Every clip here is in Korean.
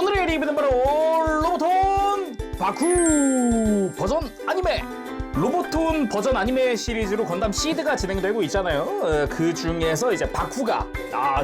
오늘의 리뷰는 바로 로보톤 바쿠 버전 아니메. 로보톤 버전 아니메 시리즈로 건담 시드가 진행되고 있잖아요. 그 중에서 이제 바쿠가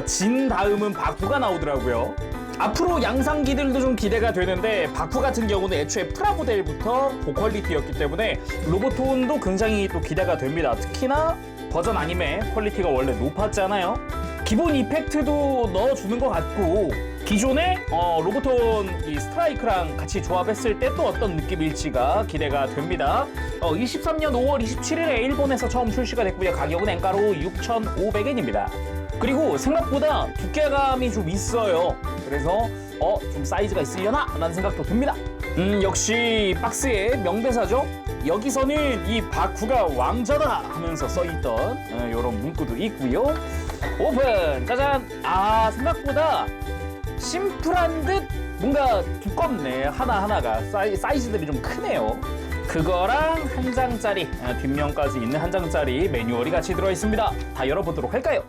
진 다음은 바쿠가 나오더라고요. 앞으로 양상기들도 좀 기대가 되는데 바쿠 같은 경우는 애초에 프라모델부터 고퀄리티였기 때문에 로보톤도 굉장히 또 기대가 됩니다. 특히나 버전 아니메 퀄리티가 원래 높았잖아요. 기본 이펙트도 넣어주는 것 같고 기존의 로보톤 이 스트라이크랑 같이 조합했을 때 또 어떤 느낌일지가 기대가 됩니다. 23년 5월 27일에 일본에서 처음 출시가 됐고요. 가격은 엔가로 6,500엔입니다. 그리고 생각보다 두께감이 좀 있어요. 그래서 좀 사이즈가 있으려나? 라는 생각도 듭니다. 역시 박스의 명대사죠. 여기서는 이 바쿠가 왕자다 하면서 써있던 이런 문구도 있고요. 오픈! 짜잔! 생각보다 심플한 듯 뭔가 두껍네. 하나하나가 사이즈들이 좀 크네요. 그거랑 한 장짜리 뒷면까지 있는 한 장짜리 매뉴얼이 같이 들어있습니다. 다 열어보도록 할까요?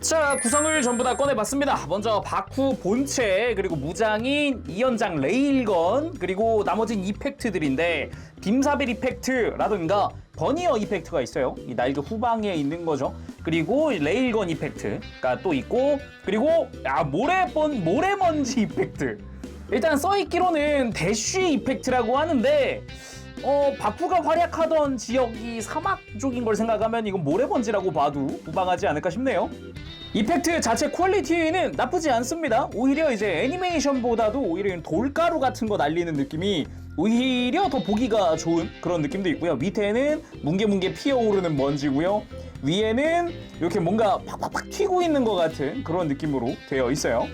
자, 구성을 전부 다 꺼내봤습니다. 먼저 바쿠 본체, 그리고 무장인 이연장 레일건, 그리고 나머진 이펙트들인데 빔사벨 이펙트라든가 버니어 이펙트가 있어요. 이 날개 후방에 있는 거죠. 그리고 레일건 이펙트가 또 있고, 그리고 모래먼지 이펙트. 일단 써있기로는 대쉬 이펙트라고 하는데 바쿠가 활약하던 지역이 사막 쪽인 걸 생각하면 이건 모래먼지라고 봐도 무방하지 않을까 싶네요. 이펙트 자체 퀄리티는 나쁘지 않습니다. 오히려 이제 애니메이션보다도 오히려 돌가루 같은 거 날리는 느낌이 오히려 더 보기가 좋은 그런 느낌도 있고요. 밑에는 뭉게뭉게 피어오르는 먼지고요. 위에는 이렇게 뭔가 팍팍팍 튀고 있는 것 같은 그런 느낌으로 되어 있어요.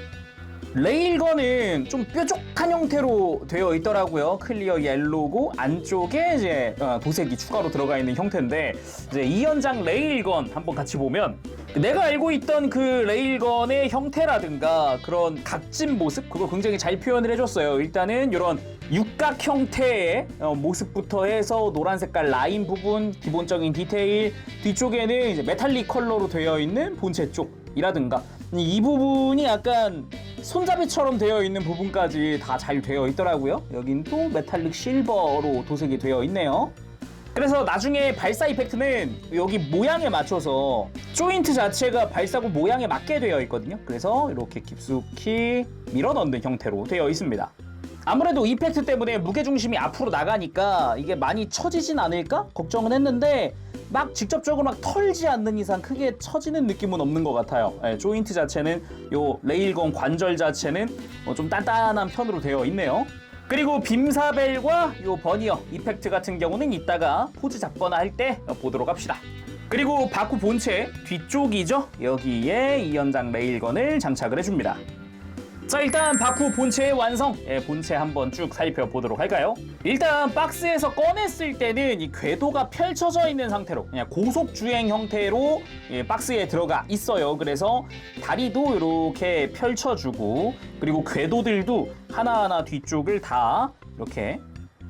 레일건은 좀 뾰족한 형태로 되어 있더라고요. 클리어 옐로우고 안쪽에 이제 도색이 추가로 들어가 있는 형태인데 이제 이연장 레일건 한번 같이 보면 내가 알고 있던 그 레일건의 형태라든가 그런 각진 모습 그거 굉장히 잘 표현을 해줬어요. 일단은 이런 육각 형태의 모습부터 해서 노란 색깔 라인 부분 기본적인 디테일 뒤쪽에는 이제 메탈릭 컬러로 되어 있는 본체 쪽이라든가 이 부분이 약간 손잡이처럼 되어 있는 부분까지 다 잘 되어 있더라고요. 여긴 또 메탈릭 실버로 도색이 되어 있네요. 그래서 나중에 발사 이펙트는 여기 모양에 맞춰서 조인트 자체가 발사구 모양에 맞게 되어 있거든요. 그래서 이렇게 깊숙이 밀어 넣는 형태로 되어 있습니다. 아무래도 이펙트 때문에 무게중심이 앞으로 나가니까 이게 많이 처지진 않을까 걱정은 했는데 막 직접적으로 막 털지 않는 이상 크게 처지는 느낌은 없는 것 같아요. 조인트 자체는 요 레일건 관절 자체는 좀 단단한 편으로 되어 있네요. 그리고 빔사벨과 요 버니어 이펙트 같은 경우는 이따가 포즈 잡거나 할 때 보도록 합시다. 그리고 바쿠 본체 뒤쪽이죠. 여기에 이연장 레일건을 장착을 해줍니다. 자, 일단 바쿠 본체의 완성, 본체 한번 쭉 살펴보도록 할까요? 일단 박스에서 꺼냈을 때는 이 궤도가 펼쳐져 있는 상태로 그냥 고속주행 형태로 박스에 들어가 있어요. 그래서 다리도 이렇게 펼쳐주고 그리고 궤도들도 하나하나 뒤쪽을 다 이렇게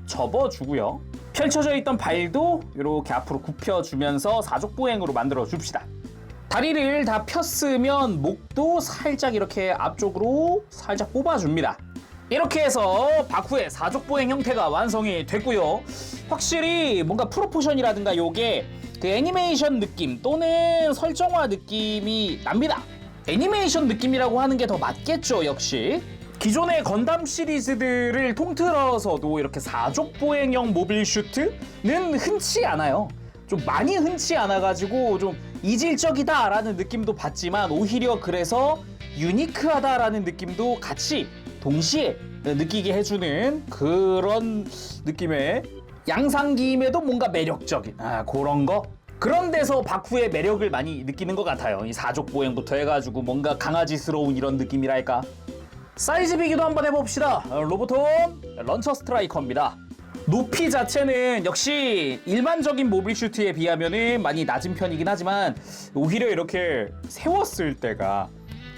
접어주고요. 펼쳐져 있던 발도 이렇게 앞으로 굽혀주면서 사족보행으로 만들어 줍시다. 다리를 다 폈으면 목도 살짝 이렇게 앞쪽으로 살짝 뽑아줍니다. 이렇게 해서 바쿠의 사족보행 형태가 완성이 됐고요. 확실히 뭔가 프로포션이라든가 요게 그 애니메이션 느낌 또는 설정화 느낌이 납니다. 애니메이션 느낌이라고 하는 게 더 맞겠죠, 역시. 기존의 건담 시리즈들을 통틀어서도 이렇게 사족보행형 모빌 슈트는 흔치 않아요. 좀 많이 흔치 않아가지고 좀 이질적이다라는 느낌도 받지만 오히려 그래서 유니크하다라는 느낌도 같이 동시에 느끼게 해주는 그런 느낌의 양상기임에도 뭔가 매력적인 그런 거 그런 데서 바쿠의 매력을 많이 느끼는 것 같아요. 이 사족보행부터 해가지고 뭔가 강아지스러운 이런 느낌이랄까. 사이즈 비교도 한번 해봅시다. 로보톤 런처 스트라이커입니다. 높이 자체는 역시 일반적인 모빌 슈트에 비하면은 많이 낮은 편이긴 하지만 오히려 이렇게 세웠을 때가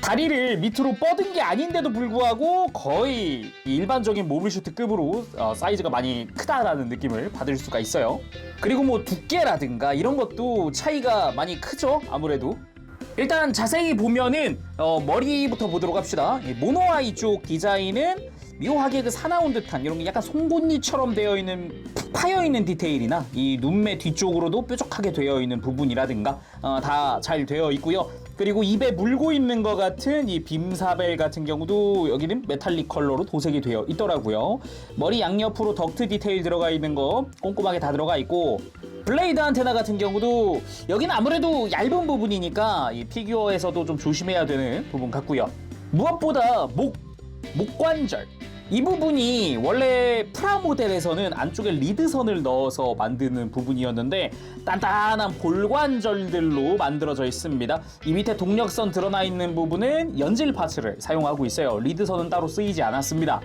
다리를 밑으로 뻗은 게 아닌데도 불구하고 거의 일반적인 모블슈트급으로 사이즈가 많이 크다라는 느낌을 받을 수가 있어요. 그리고 뭐 두께라든가 이런 것도 차이가 많이 크죠, 아무래도. 일단 자세히 보면은 머리부터 보도록 합시다. 이 모노아이 쪽 디자인은 묘하게 그 사나운 듯한 이런 게 약간 송곳니처럼 되어 있는 파여 있는 디테일이나 이 눈매 뒤쪽으로도 뾰족하게 되어 있는 부분이라든가 다 잘 되어 있고요. 그리고 입에 물고 있는 것 같은 이 빔사벨 같은 경우도 여기는 메탈릭 컬러로 도색이 되어 있더라고요. 머리 양옆으로 덕트 디테일 들어가 있는 거 꼼꼼하게 다 들어가 있고, 블레이드 안테나 같은 경우도 여기는 아무래도 얇은 부분이니까 이 피규어에서도 좀 조심해야 되는 부분 같고요. 무엇보다 목관절, 이 부분이 원래 프라모델에서는 안쪽에 리드선을 넣어서 만드는 부분이었는데 단단한 볼관절들로 만들어져 있습니다. 이 밑에 동력선 드러나 있는 부분은 연질 파츠를 사용하고 있어요. 리드선은 따로 쓰이지 않았습니다.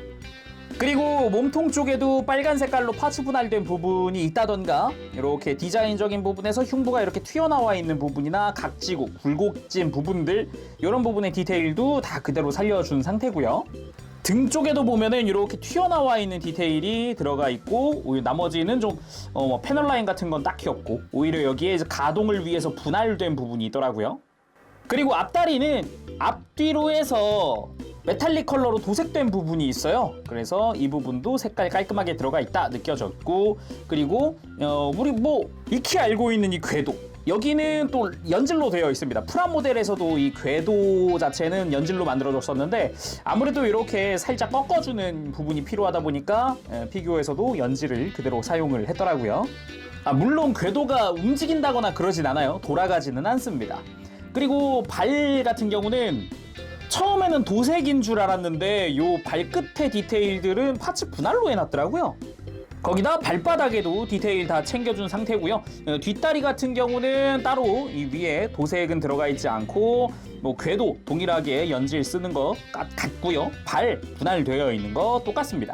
그리고 몸통 쪽에도 빨간 색깔로 파츠 분할된 부분이 있다던가, 이렇게 디자인적인 부분에서 흉부가 이렇게 튀어나와 있는 부분이나 각지고 굴곡진 부분들, 이런 부분의 디테일도 다 그대로 살려준 상태고요. 등 쪽에도 보면은 이렇게 튀어나와 있는 디테일이 들어가 있고, 나머지는 좀 패널 라인 같은 건 딱히 없고, 오히려 여기에 가동을 위해서 분할된 부분이 있더라고요. 그리고 앞다리는 앞뒤로 해서 메탈릭 컬러로 도색된 부분이 있어요. 그래서 이 부분도 색깔 깔끔하게 들어가 있다 느껴졌고, 그리고 우리 익히 알고 있는 이 궤도, 여기는 또 연질로 되어 있습니다. 프라모델에서도 이 궤도 자체는 연질로 만들어졌었는데 아무래도 이렇게 살짝 꺾어주는 부분이 필요하다 보니까 피규어에서도 연질을 그대로 사용을 했더라고요. 물론 궤도가 움직인다거나 그러진 않아요. 돌아가지는 않습니다. 그리고 발 같은 경우는 처음에는 도색인 줄 알았는데 요 발끝의 디테일들은 파츠 분할로 해놨더라고요. 거기다 발바닥에도 디테일 다 챙겨준 상태고요. 뒷다리 같은 경우는 따로 이 위에 도색은 들어가 있지 않고 궤도 동일하게 연질 쓰는 거 같고요. 발 분할되어 있는 거 똑같습니다.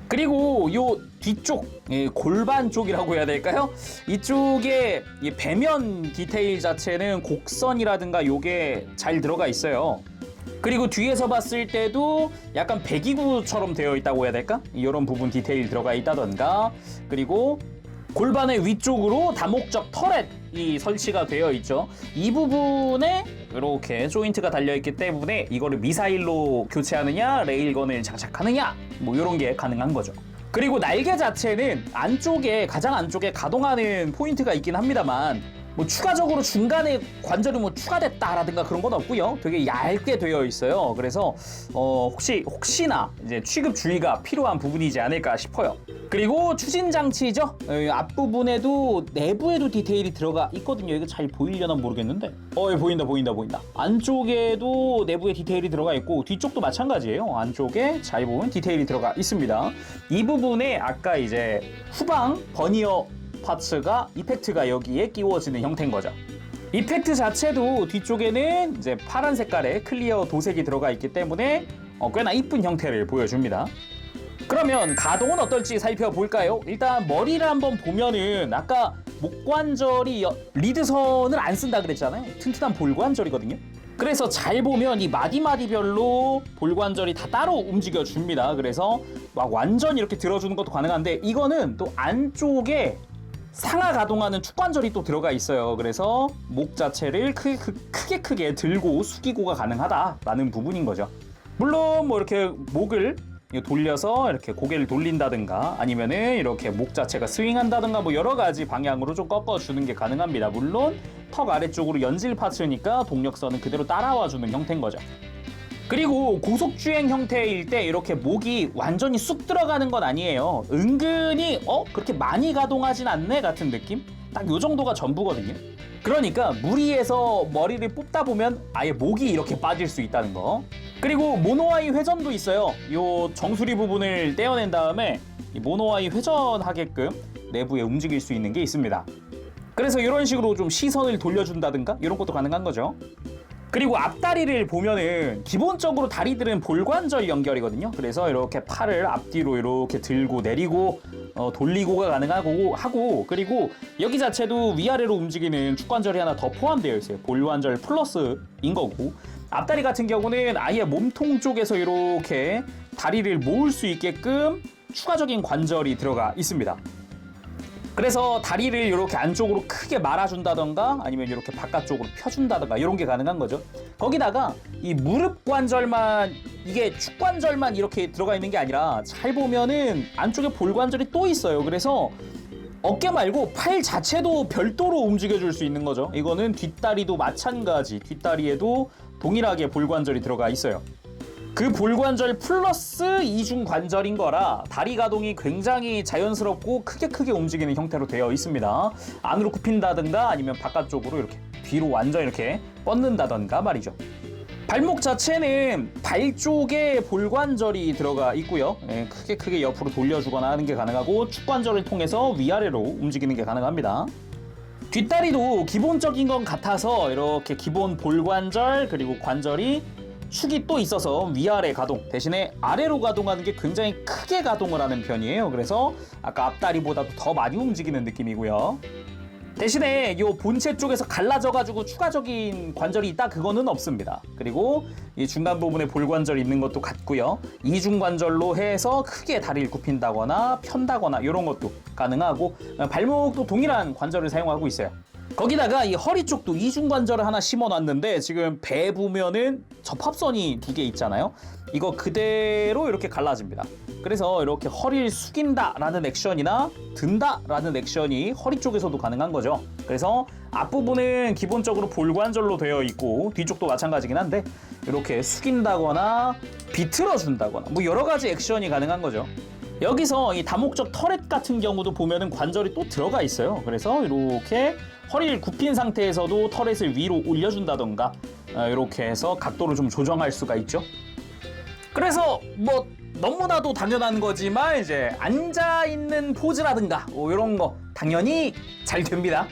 그리고 요 뒤쪽 골반 쪽이라고 해야 될까요? 이쪽에 이 배면 디테일 자체는 곡선이라든가 요게 잘 들어가 있어요. 그리고 뒤에서 봤을 때도 약간 배기구처럼 되어 있다고 해야 될까? 이런 부분 디테일 들어가 있다던가, 그리고 골반의 위쪽으로 다목적 터렛이 설치가 되어 있죠. 이 부분에 이렇게 조인트가 달려있기 때문에 이거를 미사일로 교체하느냐 레일건을 장착하느냐 이런 게 가능한 거죠. 그리고 날개 자체는 가장 안쪽에 가동하는 포인트가 있긴 합니다만 추가적으로 중간에 관절이 추가됐다라든가 그런 건 없고요. 되게 얇게 되어 있어요. 그래서 혹시나 이제 취급 주의가 필요한 부분이지 않을까 싶어요. 그리고 추진 장치죠. 앞부분에도 내부에도 디테일이 들어가 있거든요. 이거 잘 보이려나 모르겠는데. 보인다. 안쪽에도 내부에 디테일이 들어가 있고 뒤쪽도 마찬가지예요. 안쪽에 잘 보면 디테일이 들어가 있습니다. 이 부분에 아까 이제 후방 버니어 파츠가 이펙트가 여기에 끼워지는 형태인 거죠. 이펙트 자체도 뒤쪽에는 이제 파란 색깔의 클리어 도색이 들어가 있기 때문에 꽤나 이쁜 형태를 보여줍니다. 그러면 가동은 어떨지 살펴볼까요? 일단 머리를 한번 보면은 아까 목관절이 리드선을 안 쓴다 그랬잖아요. 튼튼한 볼관절이거든요. 그래서 잘 보면 이 마디마디별로 볼관절이 다 따로 움직여 줍니다. 그래서 막 완전 이렇게 들어주는 것도 가능한데 이거는 또 안쪽에 상하 가동하는 축관절이 또 들어가 있어요. 그래서 목 자체를 크게 들고 숙이고가 가능하다라는 부분인 거죠. 물론 이렇게 목을 돌려서 이렇게 고개를 돌린다든가 아니면은 이렇게 목 자체가 스윙한다든가 여러 가지 방향으로 좀 꺾어주는 게 가능합니다. 물론 턱 아래쪽으로 연질 파츠니까 동력선은 그대로 따라와 주는 형태인 거죠. 그리고 고속주행 형태일 때 이렇게 목이 완전히 쑥 들어가는 건 아니에요. 은근히 그렇게 많이 가동하진 않네 같은 느낌? 딱 요 정도가 전부거든요. 그러니까 무리해서 머리를 뽑다 보면 아예 목이 이렇게 빠질 수 있다는 거. 그리고 모노아이 회전도 있어요. 요 정수리 부분을 떼어낸 다음에 이 모노아이 회전하게끔 내부에 움직일 수 있는 게 있습니다. 그래서 이런 식으로 좀 시선을 돌려준다든가 이런 것도 가능한 거죠. 그리고 앞다리를 보면은 기본적으로 다리들은 볼관절 연결이거든요. 그래서 이렇게 팔을 앞뒤로 이렇게 들고 내리고 돌리고가 가능하고 그리고 여기 자체도 위아래로 움직이는 축관절이 하나 더 포함되어 있어요. 볼관절 플러스인 거고 앞다리 같은 경우는 아예 몸통 쪽에서 이렇게 다리를 모을 수 있게끔 추가적인 관절이 들어가 있습니다. 그래서 다리를 이렇게 안쪽으로 크게 말아준다던가 아니면 이렇게 바깥쪽으로 펴준다던가 이런 게 가능한 거죠. 거기다가 이 무릎 관절만, 이게 축관절만 이렇게 들어가 있는 게 아니라 잘 보면은 안쪽에 볼 관절이 또 있어요. 그래서 어깨 말고 팔 자체도 별도로 움직여줄 수 있는 거죠. 이거는 뒷다리도 마찬가지, 뒷다리에도 동일하게 볼 관절이 들어가 있어요. 그 볼관절 플러스 이중 관절인 거라 다리 가동이 굉장히 자연스럽고 크게 움직이는 형태로 되어 있습니다. 안으로 굽힌다든가 아니면 바깥쪽으로 이렇게 뒤로 완전 이렇게 뻗는다든가 말이죠. 발목 자체는 발 쪽에 볼관절이 들어가 있고요. 크게 옆으로 돌려주거나 하는 게 가능하고 축관절을 통해서 위아래로 움직이는 게 가능합니다. 뒷다리도 기본적인 건 같아서 이렇게 기본 볼관절 그리고 관절이 축이 또 있어서 위아래 가동 대신에 아래로 가동하는 게 굉장히 크게 가동을 하는 편이에요. 그래서 아까 앞다리보다도 더 많이 움직이는 느낌이고요. 대신에 이 본체 쪽에서 갈라져가지고 추가적인 관절이 있다 그거는 없습니다. 그리고 이 중간 부분에 볼관절이 있는 것도 같고요. 이중관절로 해서 크게 다리를 굽힌다거나 편다거나 이런 것도 가능하고 발목도 동일한 관절을 사용하고 있어요. 거기다가 이 허리 쪽도 이중관절을 하나 심어놨는데 지금 배 보면은 접합선이 2개 있잖아요. 이거 그대로 이렇게 갈라집니다. 그래서 이렇게 허리를 숙인다라는 액션이나 든다라는 액션이 허리 쪽에서도 가능한 거죠. 그래서 앞부분은 기본적으로 볼관절로 되어 있고 뒤쪽도 마찬가지긴 한데 이렇게 숙인다거나 비틀어준다거나 뭐 여러 가지 액션이 가능한 거죠. 여기서 이 다목적 터렛 같은 경우도 보면은 관절이 또 들어가 있어요. 그래서 이렇게 허리를 굽힌 상태에서도 터렛을 위로 올려준다던가 이렇게 해서 각도를 좀 조정할 수가 있죠. 그래서 뭐 너무나도 당연한 거지만 이제 앉아있는 포즈라든가 이런 거 당연히 잘 됩니다.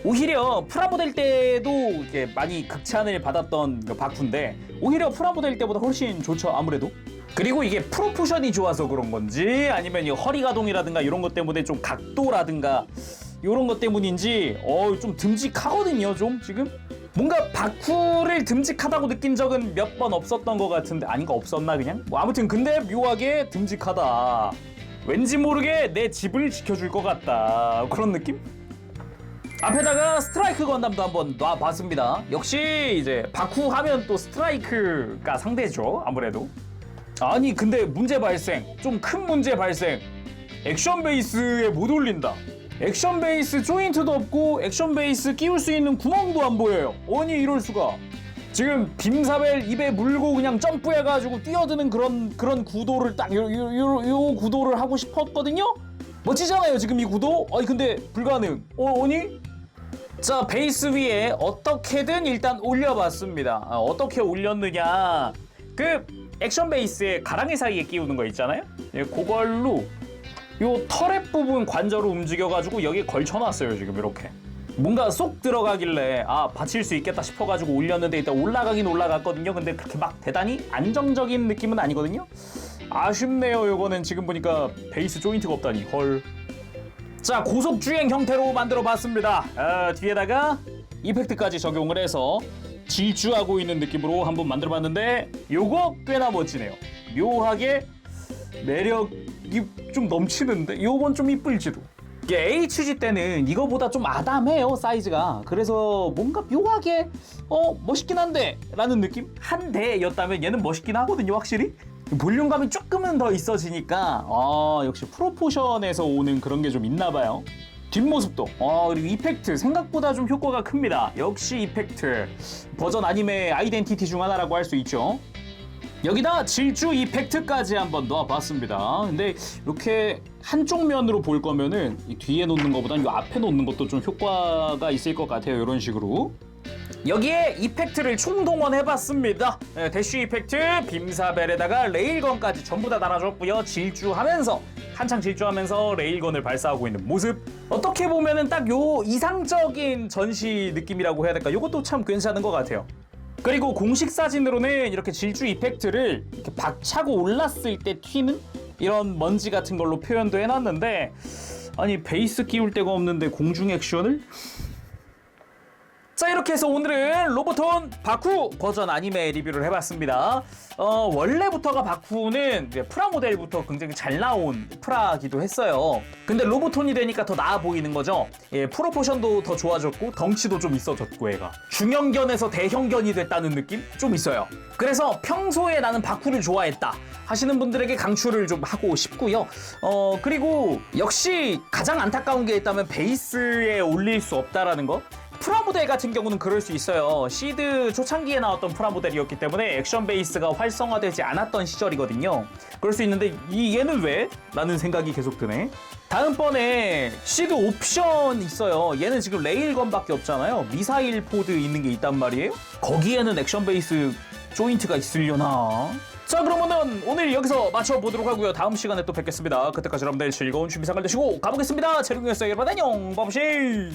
오히려 프라모델 때도 이렇게 많이 극찬을 받았던 그 바쿠인데 오히려 프라모델 때보다 훨씬 좋죠, 아무래도. 그리고 이게 프로포션이 좋아서 그런 건지 아니면 이 허리 가동이라든가 이런 것 때문에 좀 각도라든가 이런 것 때문인지 좀 듬직하거든요. 좀 지금 뭔가 바쿠를 듬직하다고 느낀 적은 몇 번 없었던 것 같은데 아닌가 없었나 그냥? 뭐 아무튼 근데 묘하게 듬직하다. 왠지 모르게 내 집을 지켜줄 것 같다. 그런 느낌? 앞에다가 스트라이크 건담도 한번 놔봤습니다. 역시 이제 바쿠 하면 또 스트라이크가 상대죠. 아무래도. 아니 근데 문제 발생. 좀 큰 문제 발생. 액션 베이스에 못 올린다. 액션 베이스 조인트도 없고 액션 베이스 끼울 수 있는 구멍도 안 보여요. 아니 이럴 수가. 지금 빔사벨 입에 물고 그냥 점프해가지고 뛰어드는 그런 구도를 딱 요 구도를 하고 싶었거든요. 멋지잖아요 지금 이 구도. 아니 근데 불가능. 아니? 자 베이스 위에 어떻게든 일단 올려봤습니다. 어떻게 올렸느냐? 그 액션 베이스에 가랑이 사이에 끼우는 거 있잖아요. 그걸로 요 터렛 부분 관절을 움직여가지고 여기에 걸쳐놨어요 지금 이렇게. 뭔가 쏙 들어가길래 받칠 수 있겠다 싶어가지고 올렸는데 일단 올라가긴 올라갔거든요. 근데 그렇게 막 대단히 안정적인 느낌은 아니거든요. 아쉽네요. 요거는 지금 보니까 베이스 조인트가 없다니 헐. 자 고속주행 형태로 만들어봤습니다. 뒤에다가 이펙트까지 적용을 해서 질주하고 있는 느낌으로 한번 만들어봤는데 요거 꽤나 멋지네요. 묘하게 매력이 좀 넘치는데 요건 좀 이쁠지도. 이게 HG 때는 이거보다 좀 아담해요 사이즈가. 그래서 뭔가 묘하게 멋있긴 한데 라는 느낌? 한 대였다면 얘는 멋있긴 하거든요 확실히. 볼륨감이 조금은 더 있어지니까 역시 프로포션에서 오는 그런 게 좀 있나 봐요. 뒷모습도 그리고 이펙트 생각보다 좀 효과가 큽니다. 역시 이펙트 버전 아님의 아이덴티티 중 하나라고 할 수 있죠. 여기다 질주 이펙트까지 한번 넣어봤습니다. 근데 이렇게 한쪽 면으로 볼 거면은 이 뒤에 놓는 것보다는 이 앞에 놓는 것도 좀 효과가 있을 것 같아요. 이런 식으로. 여기에 이펙트를 총동원해봤습니다. 대쉬 이펙트, 빔사벨에다가 레일건까지 전부 다 달아줬고요. 질주하면서 한창 질주하면서 레일건을 발사하고 있는 모습. 어떻게 보면은 딱 요 이상적인 전시 느낌이라고 해야 될까? 요것도 참 괜찮은 것 같아요. 그리고 공식 사진으로는 이렇게 질주 이펙트를 이렇게 박차고 올랐을 때 튀는 이런 먼지 같은 걸로 표현도 해놨는데 아니 베이스 끼울 데가 없는데 공중 액션을? 자, 이렇게 해서 오늘은 로보톤 바쿠 버전 아니메 리뷰를 해봤습니다. 원래부터가 바쿠는 이제 프라모델부터 굉장히 잘 나온 프라기도 했어요. 근데 로보톤이 되니까 더 나아 보이는 거죠. 예, 프로포션도 더 좋아졌고 덩치도 좀 있어졌고 얘가 중형견에서 대형견이 됐다는 느낌 좀 있어요. 그래서 평소에 나는 바쿠를 좋아했다 하시는 분들에게 강추를 좀 하고 싶고요. 그리고 역시 가장 안타까운 게 있다면 베이스에 올릴 수 없다라는 거. 프라모델 같은 경우는 그럴 수 있어요. 시드 초창기에 나왔던 프라모델이었기 때문에 액션 베이스가 활성화되지 않았던 시절이거든요. 그럴 수 있는데 얘는 왜? 라는 생각이 계속 드네. 다음번에 시드 옵션 있어요. 얘는 지금 레일건밖에 없잖아요. 미사일 포드 있는 게 있단 말이에요. 거기에는 액션 베이스 조인트가 있으려나? 자, 그러면은 오늘 여기서 마쳐보도록 하고요. 다음 시간에 또 뵙겠습니다. 그때까지 여러분들 즐거운 준비 생활 되시고 가보겠습니다. 재룡이었어요. 여러분 안녕. 바보시.